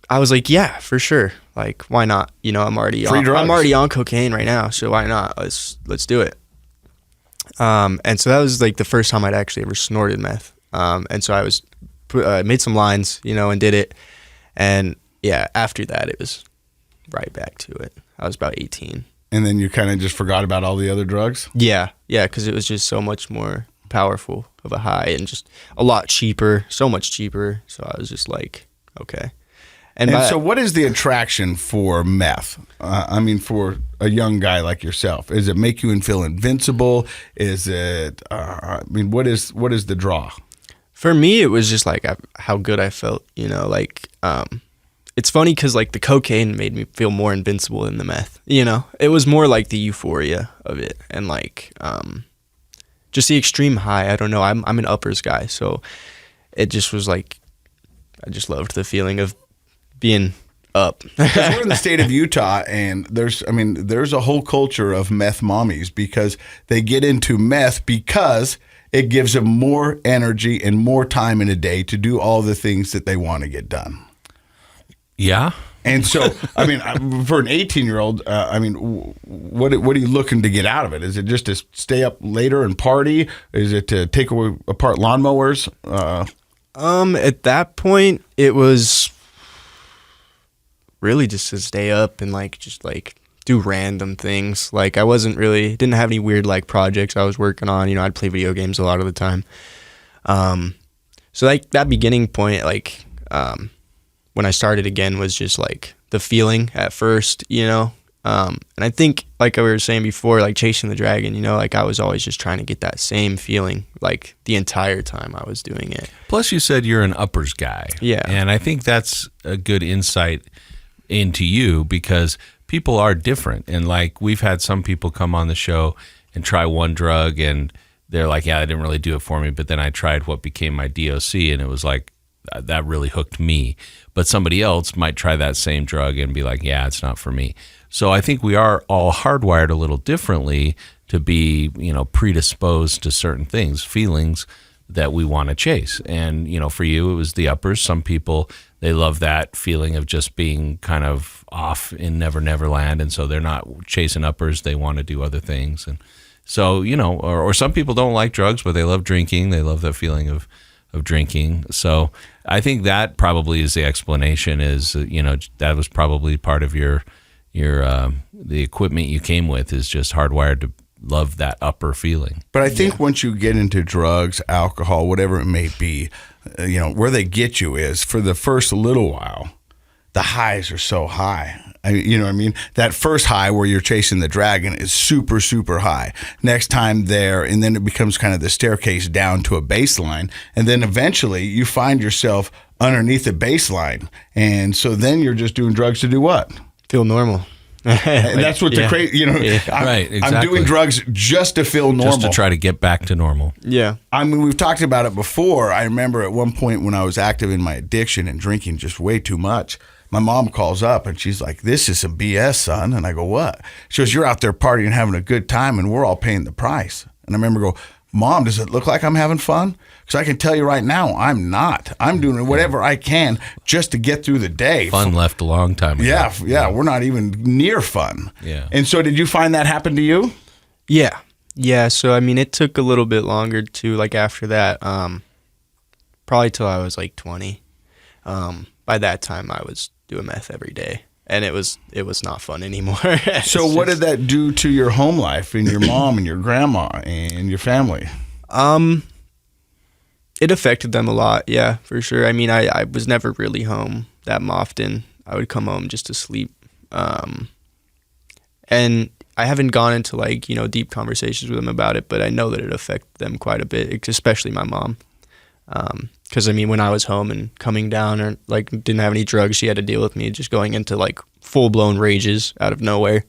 I was like, yeah, for sure. Like, why not? I'm already on cocaine right now, so why not? Let's do it. And so that was like the first time I'd actually ever snorted meth. And so I made some lines, and did it. And yeah, after that, it was right back to it. I was about 18. And then you kind of just forgot about all the other drugs? Yeah, because it was just so much more powerful of a high and just a lot cheaper, so much cheaper. So I was just like, okay. And so what is the attraction for meth? For a young guy like yourself, is it make you feel invincible? Is it, what is the draw? For me, it was just like how good I felt, it's funny because like the cocaine made me feel more invincible than the meth, it was more like the euphoria of it and like, just the extreme high. I don't know. I'm an uppers guy. So it just was like, I just loved the feeling of being up. We're in the state of Utah, and there's a whole culture of meth mommies because they get into meth because it gives them more energy and more time in a day to do all the things that they want to get done. Yeah. And so, for an 18-year-old, what are you looking to get out of it? Is it just to stay up later and party? Is it to take apart lawnmowers? At that point, it was really just to stay up and just do random things. Like I didn't have any weird like projects I was working on. I'd play video games a lot of the time. So like that beginning point, when I started again was just like the feeling at first, and I think like I was saying before, like chasing the dragon, like I was always just trying to get that same feeling like the entire time I was doing it. Plus you said you're an uppers guy. Yeah. And I think that's a good insight into you because people are different. And like we've had some people come on the show and try one drug and they're like, yeah, that didn't really do it for me. But then I tried what became my DOC and it was like, that really hooked me. But somebody else might try that same drug and be like, yeah, it's not for me. So I think we are all hardwired a little differently to be, predisposed to certain things, feelings that we want to chase. And, for you, it was the uppers. Some people, they love that feeling of just being kind of off in Never Land. And so they're not chasing uppers. They want to do other things. And so, or some people don't like drugs, but they love drinking. They love that feeling of drinking. So I think that probably is the explanation is, that was probably part of your the equipment you came with is just hardwired to love that upper feeling. But I think once you get into drugs, alcohol, whatever it may be, where they get you is for the first little while, the highs are so high. You know what I mean? That first high where you're chasing the dragon is super, super high. Next time there, and then it becomes kind of the staircase down to a baseline. And then eventually you find yourself underneath the baseline. And so then you're just doing drugs to do what? Feel normal. And that's what the crazy, you know, right, exactly. I'm doing drugs just to feel normal. Just to try to get back to normal. Yeah. I mean, we've talked about it before. I remember at one point when I was active in my addiction and drinking just way too much, my mom calls up and she's like, "This is some BS, son." And I go, "What?" She goes, "You're out there partying and having a good time and we're all paying the price." And I remember go, "Mom, does it look like I'm having fun? Because I can tell you right now, I'm not. I'm doing whatever I can just to get through the day." Fun left a long time ago. Yeah, we're not even near fun. Yeah. And so did you find that happen to you? Yeah. So, I mean, it took a little bit longer too, like after that, probably till I was like 20. By that time I was doing meth every day and it was not fun anymore. So what did that do to your home life and your mom and your grandma and your family? It affected them a lot. Yeah, for sure. I mean, I was never really home that often. I would come home just to sleep. And I haven't gone into like, you know, deep conversations with them about it, but I know that it affected them quite a bit, especially my mom. Because I mean, when I was home and coming down or like didn't have any drugs, she had to deal with me just going into like full blown rages out of nowhere,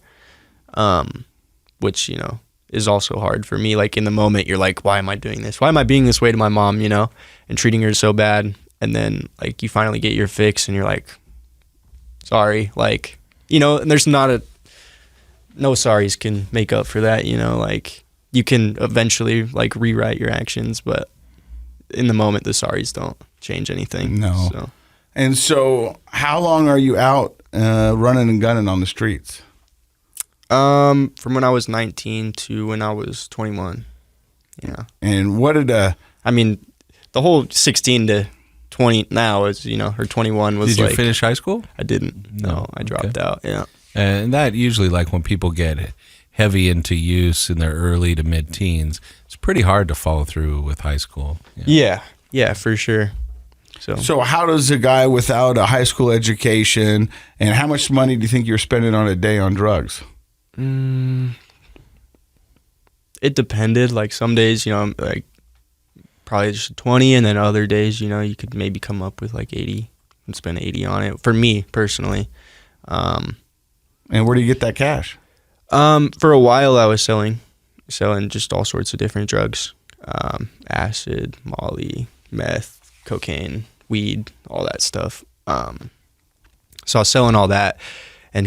which, you know, is also hard for me. Like in the moment, you're like, why am I doing this? Why am I being this way to my mom, you know, and treating her so bad? And then like you finally get your fix and you're like, sorry, like, you know, and there's no sorries can make up for that, you know, like you can eventually like rewrite your actions, but in the moment, the sorries don't change anything. No. So. And so how long are you out running and gunning on the streets? From when I was 19 to when I was 21. Yeah. And what did I mean, the whole 16 to 20 now is, you know, or 21 was Did you finish high school? I didn't. No, I dropped out. Yeah. And that usually, like when people get heavy into use in their early to mid-teens, it's pretty hard to follow through with high school. Yeah, for sure. So how does a guy without a high school education, and how much money do you think you're spending on a day on drugs? It depended. Like some days, you know, like probably just 20, and then other days, you know, you could maybe come up with like 80 and spend 80 on it. For me personally. And where do you get that cash? For a while, I was selling just all sorts of different drugs, acid, Molly, meth, cocaine, weed, all that stuff. So I was selling all that, and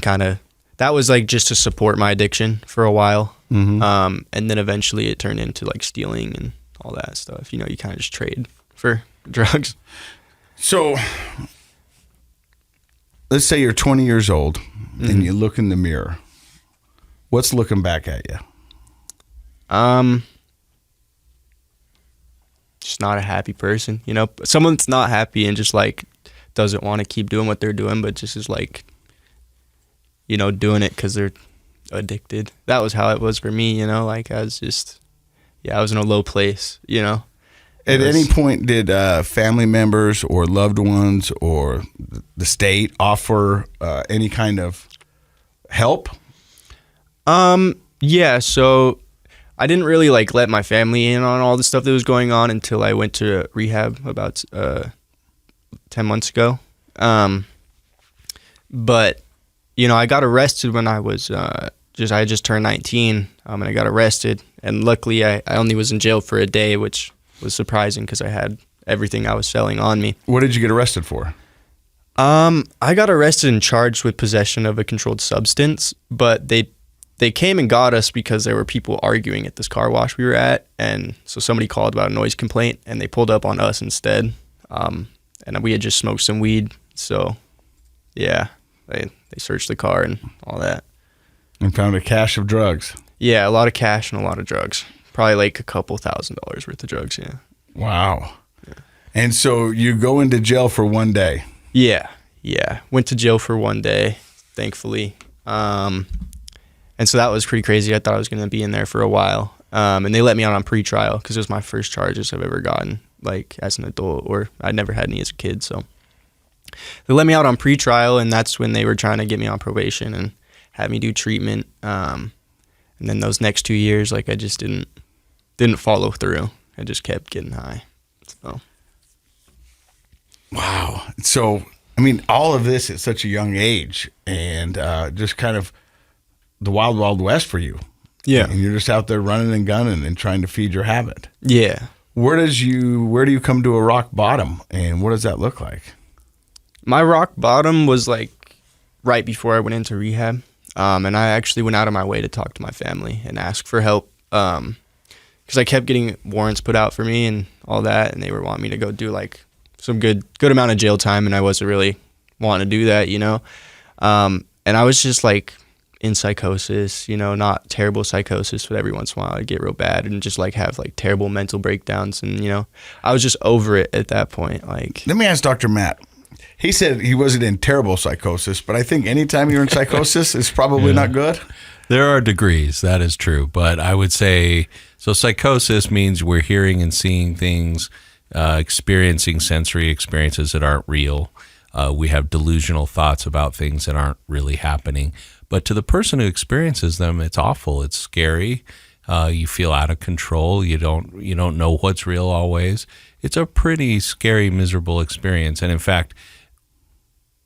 that was like just to support my addiction for a while. Mm-hmm. And then eventually it turned into like stealing and all that stuff. You know, you kind of just trade for drugs. So let's say you're 20 years old and you look in the mirror. What's looking back at you? Just not a happy person, you know. Someone that's not happy and just like doesn't want to keep doing what they're doing, but just is like, you know, doing it because they're addicted. That was how it was for me, you know. Like I was in a low place, you know. At any point, did family members or loved ones or the state offer any kind of help? Yeah, so I didn't really like let my family in on all the stuff that was going on until I went to rehab about 10 months ago. But you know, I got arrested when I was I just turned 19, and I got arrested, and luckily I only was in jail for a day, which was surprising because I had everything I was selling on me. What did you get arrested for? I got arrested and charged with possession of a controlled substance, but they came and got us because there were people arguing at this car wash we were at, and so somebody called about a noise complaint, and they pulled up on us instead. And we had just smoked some weed, so yeah, they searched the car and all that. And found a cache of drugs. Yeah, a lot of cash and a lot of drugs. Probably like a couple $1,000s worth of drugs, yeah. Wow. Yeah. And so you go into jail for one day. Yeah. Went to jail for one day, thankfully. And so that was pretty crazy. I thought I was going to be in there for a while. And they let me out on pretrial because it was my first charges I've ever gotten, like as an adult, or I'd never had any as a kid. So they let me out on pretrial, and that's when they were trying to get me on probation and have me do treatment. And then those next 2 years, like I just didn't follow through. I just kept getting high. So. Wow. So, I mean, all of this at such a young age, and just kind of the wild, wild west for you. Yeah. And you're just out there running and gunning and trying to feed your habit. Yeah. Where do you come to a rock bottom, and what does that look like? My rock bottom was like right before I went into rehab. And I actually went out of my way to talk to my family and ask for help. Because I kept getting warrants put out for me and all that, and they were wanting me to go do like some good amount of jail time, and I wasn't really wanting to do that, you know. And I was just like in psychosis, you know, not terrible psychosis, but every once in a while I'd get real bad and just like have like terrible mental breakdowns, and you know, I was just over it at that point. Like, let me ask Dr. Matt. He said he wasn't in terrible psychosis, but I think anytime you're in psychosis, it's probably not good. There are degrees, that is true. But I would say, so psychosis means we're hearing and seeing things, experiencing sensory experiences that aren't real. We have delusional thoughts about things that aren't really happening. But to the person who experiences them, it's awful. It's scary. You feel out of control. You don't know what's real always. It's a pretty scary, miserable experience. And in fact,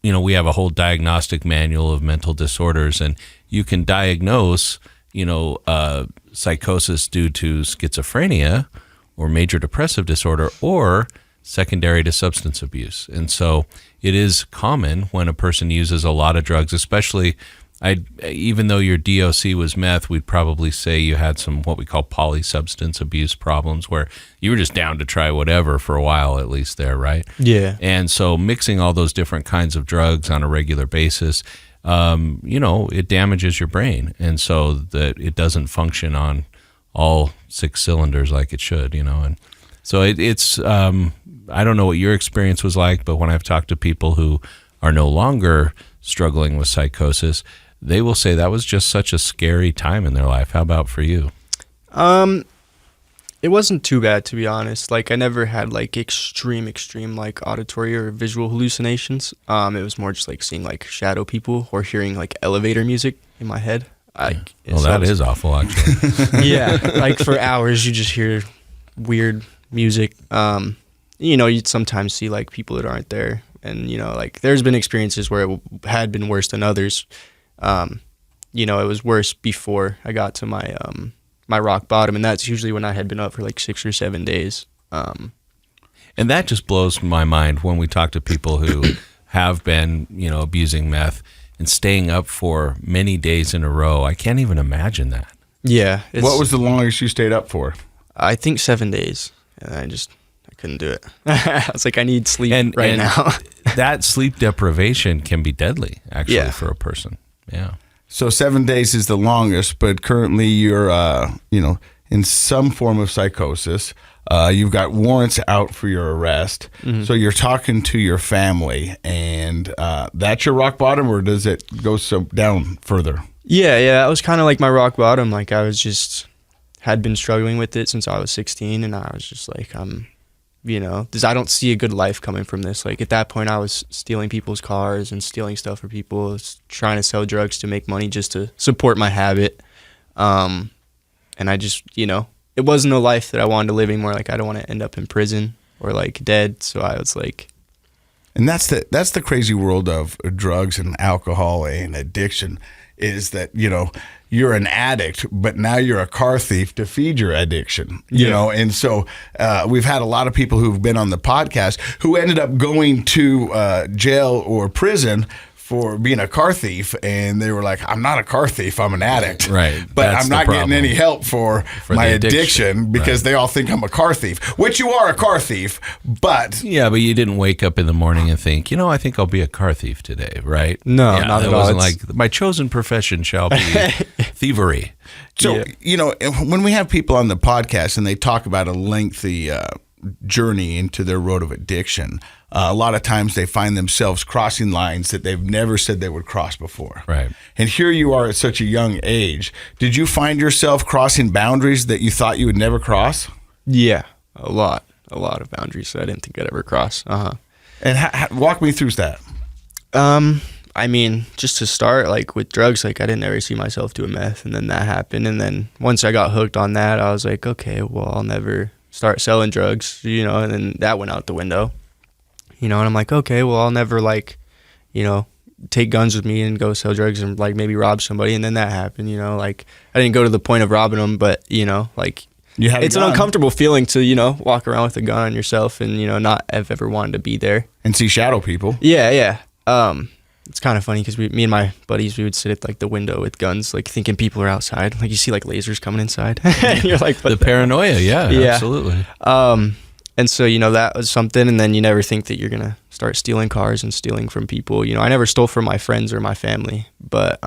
you know, we have a whole diagnostic manual of mental disorders, and you can diagnose, you know, psychosis due to schizophrenia or major depressive disorder or secondary to substance abuse. And so it is common when a person uses a lot of drugs, especially even though your DOC was meth, we'd probably say you had some what we call polysubstance abuse problems where you were just down to try whatever for a while, at least there, right? yeah. And so mixing all those different kinds of drugs on a regular basis, you know, it damages your brain. And so that it doesn't function on all 6 cylinders like it should, you know. And so it's I don't know what your experience was like, but when I've talked to people who are no longer struggling with psychosis, they will say that was just such a scary time in their life. How about for you? It wasn't too bad, to be honest. Like, I never had like extreme like auditory or visual hallucinations. It was more just like seeing like shadow people or hearing like elevator music in my head. Well, that is awful, actually. Yeah, like for hours you just hear weird music. You know, you'd sometimes see like people that aren't there, and you know, like there's been experiences where it had been worse than others. You know, it was worse before I got to my my rock bottom, and that's usually when I had been up for like 6 or 7 days. And that just blows my mind when we talk to people who have been, you know, abusing meth and staying up for many days in a row. I can't even imagine that. Yeah. What was the longest you stayed up for? I think 7 days, and I couldn't do it. I was like, I need sleep right now. That sleep deprivation can be deadly, actually, for a person. Yeah. So 7 days is the longest, but currently you're, you know, in some form of psychosis. You've got warrants out for your arrest. Mm-hmm. So you're talking to your family, and that's your rock bottom, or does it go down further? Yeah. It was kind of like my rock bottom. Like I was just had been struggling with it since I was 16, and I was just like, you know, I don't see a good life coming from this. Like at that point, I was stealing people's cars and stealing stuff for people, trying to sell drugs to make money just to support my habit. And I just, you know, it wasn't a life that I wanted to live anymore. Like I don't want to end up in prison or like dead. So I was like, and that's the crazy world of drugs and alcohol and addiction, is that, you know, you're an addict, but now you're a car thief to feed your addiction, you know? And so we've had a lot of people who've been on the podcast who ended up going to jail or prison for being a car thief, and they were like, I'm not a car thief, I'm an addict. Right. But I'm not getting any help for my addiction because they all think I'm a car thief, which you are a car thief, but... Yeah, but you didn't wake up in the morning and think, you know, I think I'll be a car thief today, right? No, not at all. It wasn't like, my chosen profession shall be thievery. So, you know, when we have people on the podcast and they talk about a lengthy journey into their road of addiction, a lot of times they find themselves crossing lines that they've never said they would cross before. Right. And here you are at such a young age. Did you find yourself crossing boundaries that you thought you would never cross? Yeah, a lot of boundaries that I didn't think I'd ever cross. And walk me through that. I mean, just to start, like with drugs, like I didn't ever see myself doing meth, and then that happened, and then once I got hooked on that, I was like, okay, well, I'll never start selling drugs, you know, and then that went out the window, you know, and I'm like, okay, well, I'll never like, you know, take guns with me and go sell drugs and like maybe rob somebody, and then that happened, you know, like I didn't go to the point of robbing them, but you know, like it's an uncomfortable feeling to, you know, walk around with a gun on yourself and, you know, not have ever wanted to be there and see shadow people. Yeah. It's kind of funny because me and my buddies, we would sit at like the window with guns, like thinking people are outside. Like you see like lasers coming inside. And you're like, the paranoia. Yeah, absolutely. And so, you know, that was something. And then you never think that you're going to start stealing cars and stealing from people. You know, I never stole from my friends or my family, but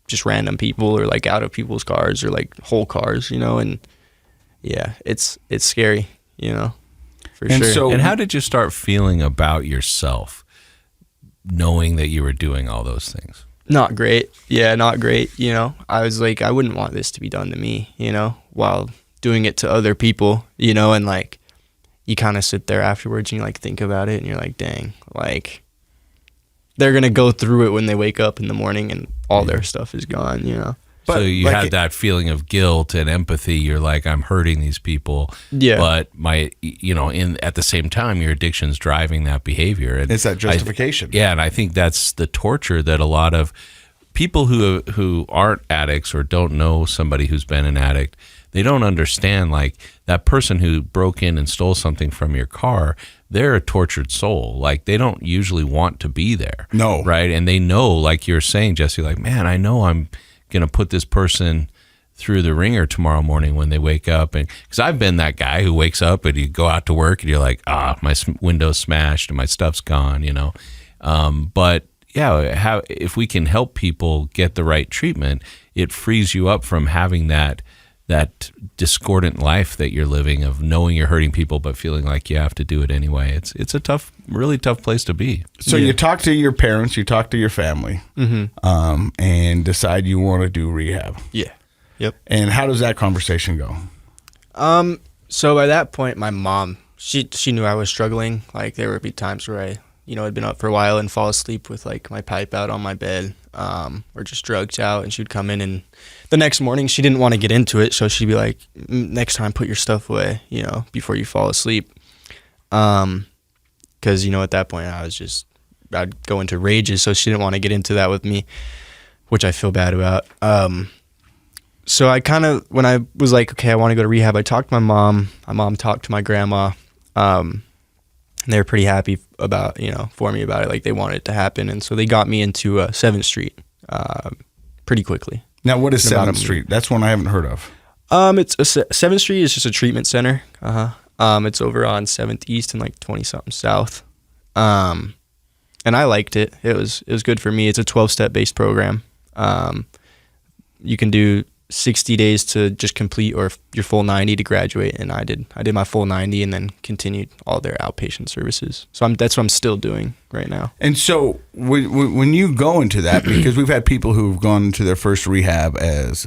just random people or like out of people's cars or like whole cars, you know. And yeah, it's scary, you know, for sure. And how did you start feeling about yourself, knowing that you were doing all those things? Not great. Yeah, not great. You know, I was like, I wouldn't want this to be done to me, you know, while doing it to other people, you know, and like you kind of sit there afterwards and you like think about it and you're like, dang, like they're going to go through it when they wake up in the morning and all their stuff is gone, you know. But so you had that feeling of guilt and empathy. You're like, I'm hurting these people. Yeah. But at the same time, your addiction's driving that behavior. And it's that justification. And I think that's the torture that a lot of people who aren't addicts or don't know somebody who's been an addict, they don't understand, like that person who broke in and stole something from your car, they're a tortured soul. Like they don't usually want to be there. No. Right. And they know, like you're saying, Jesse, like, man, I know I'm going to put this person through the ringer tomorrow morning when they wake up. And because I've been that guy who wakes up and you go out to work and you're like, my window's smashed and my stuff's gone, you know. But yeah, if we can help people get the right treatment, it frees you up from having that discordant life that you're living of knowing you're hurting people but feeling like you have to do it anyway. It's a really tough place to be. So you talk to your parents, you talk to your family, and decide you want to do rehab. Yeah. Yep. And how does that conversation go? So by that point, my mom, she knew I was struggling. Like there would be times where I, you know, had been up for a while and fall asleep with like my pipe out on my bed, or just drugged out, and she'd come in and the next morning she didn't want to get into it, so she'd be like, next time put your stuff away, you know, before you fall asleep. Because, you know, at that point I'd go into rages, so she didn't want to get into that with me, which I feel bad about. So I kind of, when I was like, okay, I want to go to rehab, I talked to my mom talked to my grandma, and they were pretty happy about, you know, for me about it. Like they wanted it to happen. And so they got me into 7th Street pretty quickly. Now, what is 7th Street? That's one I haven't heard of. It's 7th Street is just a treatment center. It's over on 7th East and like 20-something South. And I liked it. It was good for me. It's a 12-step based program. You can do 60 days to just complete, or your full 90 to graduate, and I did my full 90 and then continued all their outpatient services. So that's what I'm still doing right now. And so when you go into that, because we've had people who've gone into their first rehab as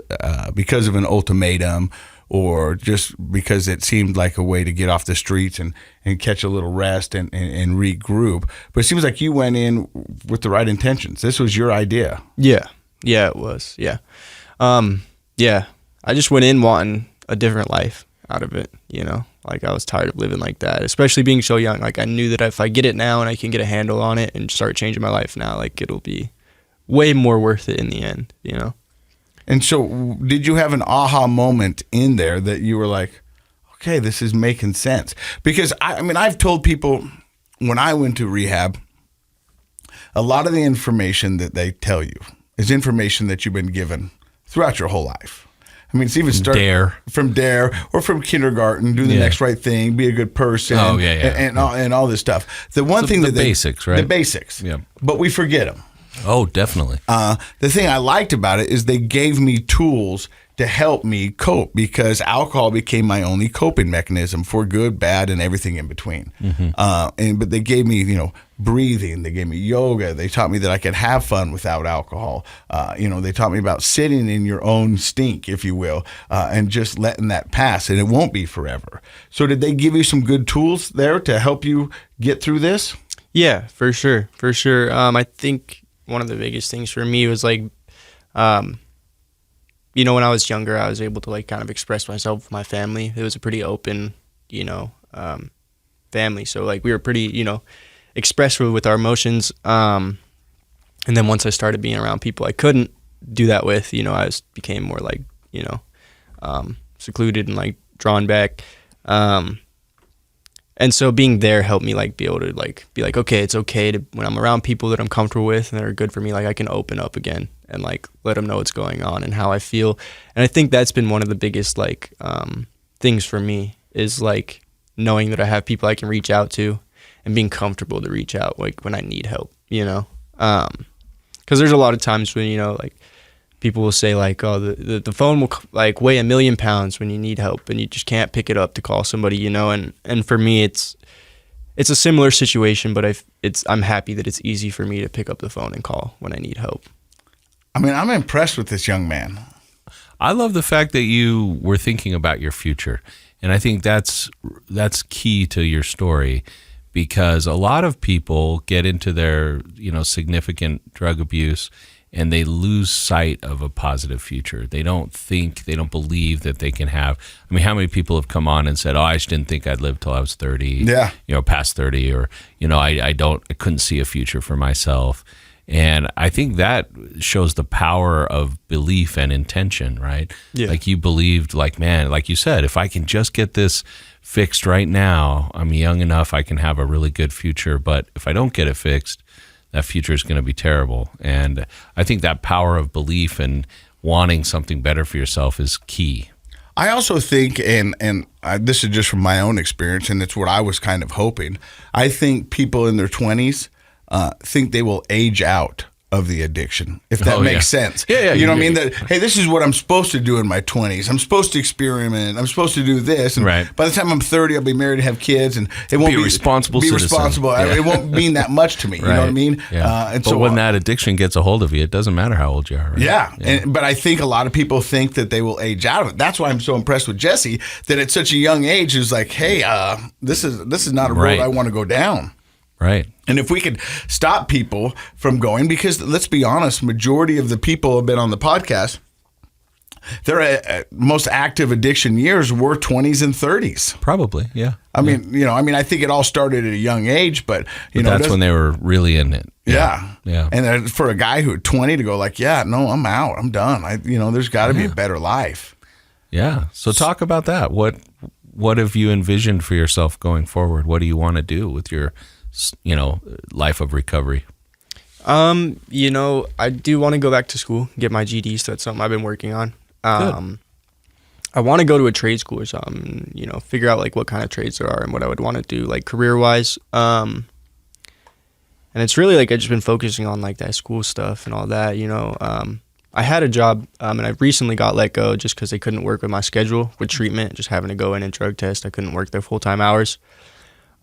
because of an ultimatum, or just because it seemed like a way to get off the streets and catch a little rest and regroup. But it seems like you went in with the right intentions. This was your idea. Yeah, it was. Yeah. Yeah, I just went in wanting a different life out of it, you know? Like, I was tired of living like that, especially being so young. Like, I knew that if I get it now and I can get a handle on it and start changing my life now, like, it'll be way more worth it in the end, you know? And so, did you have an aha moment in there that you were like, okay, this is making sense? Because, I mean, I've told people when I went to rehab, a lot of the information that they tell you is information that you've been given throughout your whole life. I mean, it's even from DARE or from kindergarten, do the next right thing, be a good person, and all this stuff. The one thing the basics, right? The basics. Yeah. But we forget them. Oh, definitely. The thing I liked about it is they gave me tools to help me cope, because alcohol became my only coping mechanism for good, bad, and everything in between. But they gave me, breathing. They gave me yoga. They taught me that I could have fun without alcohol. They taught me about sitting in your own stink, if you will, and just letting that pass, and it won't be forever. So did they give you some good tools there to help you get through this? Yeah, for sure. I think one of the biggest things for me was like, when I was younger, I was able to like kind of express myself with my family. It was a pretty open, family. So like we were pretty, expressive with our emotions. And then once I started being around people I couldn't do that with, I became more like, secluded and like drawn back. And so being there helped me like be able to like be like, okay, it's okay to, when I'm around people that I'm comfortable with and that are good for me, like I can open up again and like let them know what's going on and how I feel. And I think that's been one of the biggest like things for me is like knowing that I have people I can reach out to and being comfortable to reach out like when I need help, because there's a lot of times when, like people will say like, oh, the phone will like weigh 1,000,000 pounds when you need help and you just can't pick it up to call somebody, and for me it's a similar situation, but I'm happy that it's easy for me to pick up the phone and call when I need help. I mean, I'm impressed with this young man. I love the fact that you were thinking about your future, and I think that's key to your story, because a lot of people get into their significant drug abuse and they lose sight of a positive future. They don't believe that they can have. I mean, how many people have come on and said, "Oh, I just didn't think I'd live till I was 30." Yeah. Past 30, or I couldn't see a future for myself. And I think that shows the power of belief and intention, right? Yeah. Like you believed, like, man, like you said, if I can just get this fixed right now, I'm young enough, I can have a really good future. But if I don't get it fixed, that future is going to be terrible. And I think that power of belief and wanting something better for yourself is key. I also think, and this is just from my own experience, and it's what I was kind of hoping, I think people in their 20s think they will age out of the addiction, if that makes sense. Yeah. You know what I mean? That, hey, this is what I'm supposed to do in my 20s. I'm supposed to experiment. I'm supposed to do this. And right. By the time I'm 30, I'll be married and have kids, and it won't be responsible citizen. Responsible. Yeah. It won't mean that much to me. You know what I mean? Yeah. But when that addiction gets a hold of you, it doesn't matter how old you are. Right? Yeah. But I think a lot of people think that they will age out of it. That's why I'm so impressed with Jesse, that at such a young age is like, hey, this is not a road I want to go down. Right. And if we could stop people from going, because let's be honest, majority of the people who have been on the podcast, their most active addiction years were 20s and 30s. Probably, yeah. I mean, I think it all started at a young age, but that's when they were really in it. Yeah. Yeah. And for a guy who 20 to go like, yeah, no, I'm out, I'm done. There's got to be a better life. Yeah. So talk about that. What have you envisioned for yourself going forward? What do you want to do with your life of recovery? I do want to go back to school, get my GED, so that's something I've been working on. I want to go to a trade school or something, figure out like what kind of trades there are and what I would want to do like career-wise. And it's really like I've just been focusing on like that school stuff and all that, I had a job and I recently got let go just because they couldn't work with my schedule with treatment, just having to go in and drug test. I couldn't work their full-time hours.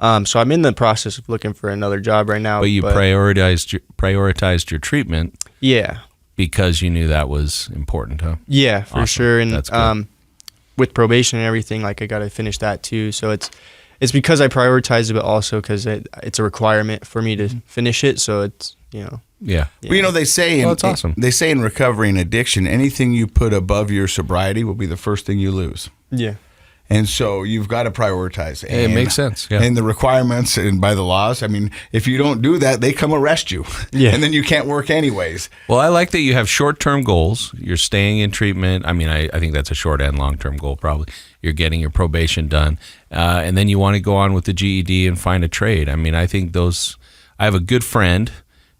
So I'm in the process of looking for another job right now. But you prioritized your treatment. Yeah. Because you knew that was important, huh? Yeah, for sure. And that's good. With probation and everything, like I got to finish that too. So it's because I prioritize it, but also because it's a requirement for me to finish it. So it's, Yeah. Well, they say, that's awesome. They say in recovery and addiction, anything you put above your sobriety will be the first thing you lose. Yeah. And so you've got to prioritize. And, it makes sense. Yeah. And the requirements and by the laws, I mean, if you don't do that, they come arrest you. Yeah. And then you can't work anyways. Well, I like that you have short-term goals. You're staying in treatment. I mean, I think that's a short and long-term goal probably. You're getting your probation done. And then you want to go on with the GED and find a trade. I mean, I think I have a good friend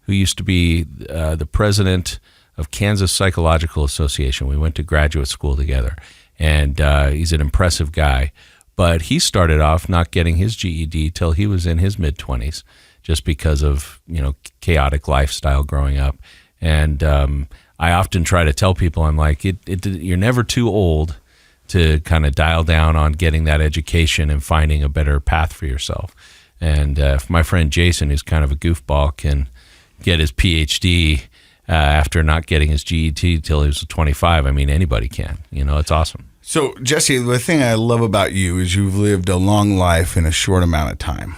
who used to be the president of Kansas Psychological Association. We went to graduate school together. And he's an impressive guy. But he started off not getting his GED till he was in his mid-20s, just because of chaotic lifestyle growing up. And I often try to tell people, I'm like, you're never too old to kind of dial down on getting that education and finding a better path for yourself. And if my friend Jason, who's kind of a goofball, can get his PhD after not getting his GED till he was 25, I mean, anybody can. It's awesome. So, Jesse, the thing I love about you is you've lived a long life in a short amount of time.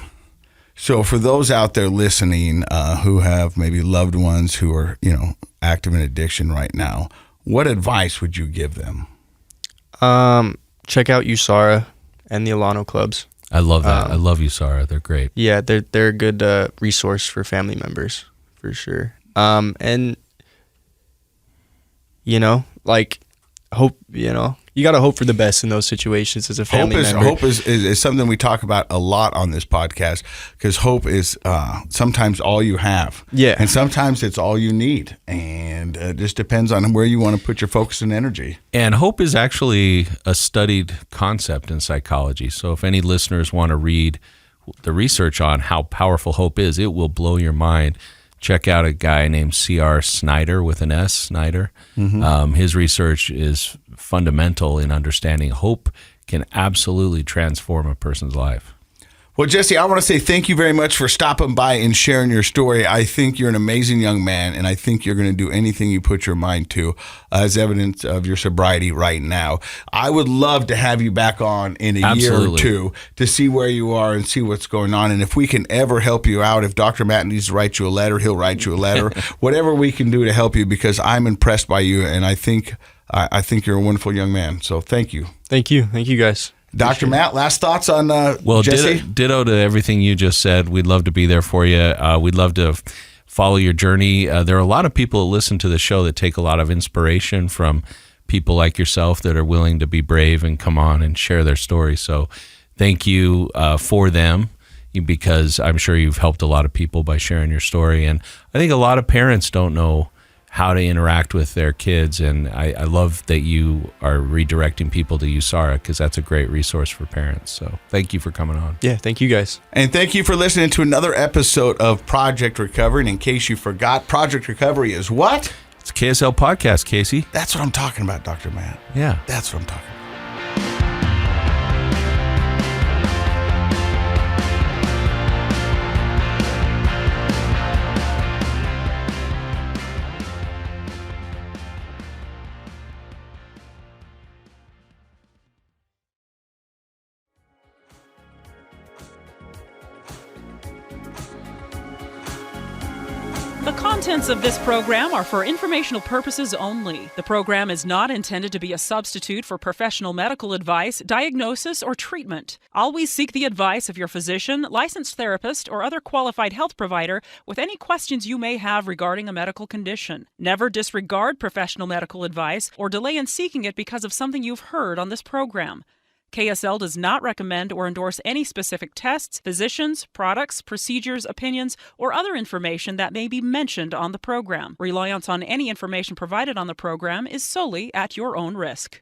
So for those out there listening who have maybe loved ones who are, active in addiction right now, what advice would you give them? Check out USARA and the Alano clubs. I love that. I love USARA. They're great. Yeah, they're a good resource for family members, for sure. And, hope, you got to hope for the best in those situations as a family member. Hope is something we talk about a lot on this podcast, because hope is sometimes all you have. Yeah. And sometimes it's all you need. And it just depends on where you want to put your focus and energy. And hope is actually a studied concept in psychology. So if any listeners want to read the research on how powerful hope is, it will blow your mind. Check out a guy named C.R. Snyder with an S, Snyder. Mm-hmm. His research is fundamental in understanding hope can absolutely transform a person's life. Well, Jesse, I want to say thank you very much for stopping by and sharing your story. I think you're an amazing young man, and I think you're going to do anything you put your mind to as evidence of your sobriety right now. I would love to have you back on in a year or two to see where you are and see what's going on. And if we can ever help you out, if Dr. Matt needs to write you a letter, he'll write you a letter. Whatever we can do to help you, because I'm impressed by you, and I think you're a wonderful young man. So thank you. Thank you. Thank you, guys. Dr. Matt, last thoughts on Jesse? Ditto to everything you just said. We'd love to be there for you. We'd love to follow your journey. There are a lot of people that listen to the show that take a lot of inspiration from people like yourself that are willing to be brave and come on and share their story. So thank you for them, because I'm sure you've helped a lot of people by sharing your story. And I think a lot of parents don't know how to interact with their kids, and I love that you are redirecting people to USARA, because that's a great resource for parents. So thank you for coming on. Yeah, thank you guys. And thank you for listening to another episode of Project Recovery. And in case you forgot, Project Recovery is what? It's a KSL podcast, Casey. That's what I'm talking about, Dr. Matt. Yeah. That's what I'm talking about. The contents of this program are for informational purposes only. The program is not intended to be a substitute for professional medical advice, diagnosis, or treatment. Always seek the advice of your physician, licensed therapist, or other qualified health provider with any questions you may have regarding a medical condition. Never disregard professional medical advice or delay in seeking it because of something you've heard on this program. KSL does not recommend or endorse any specific tests, physicians, products, procedures, opinions, or other information that may be mentioned on the program. Reliance on any information provided on the program is solely at your own risk.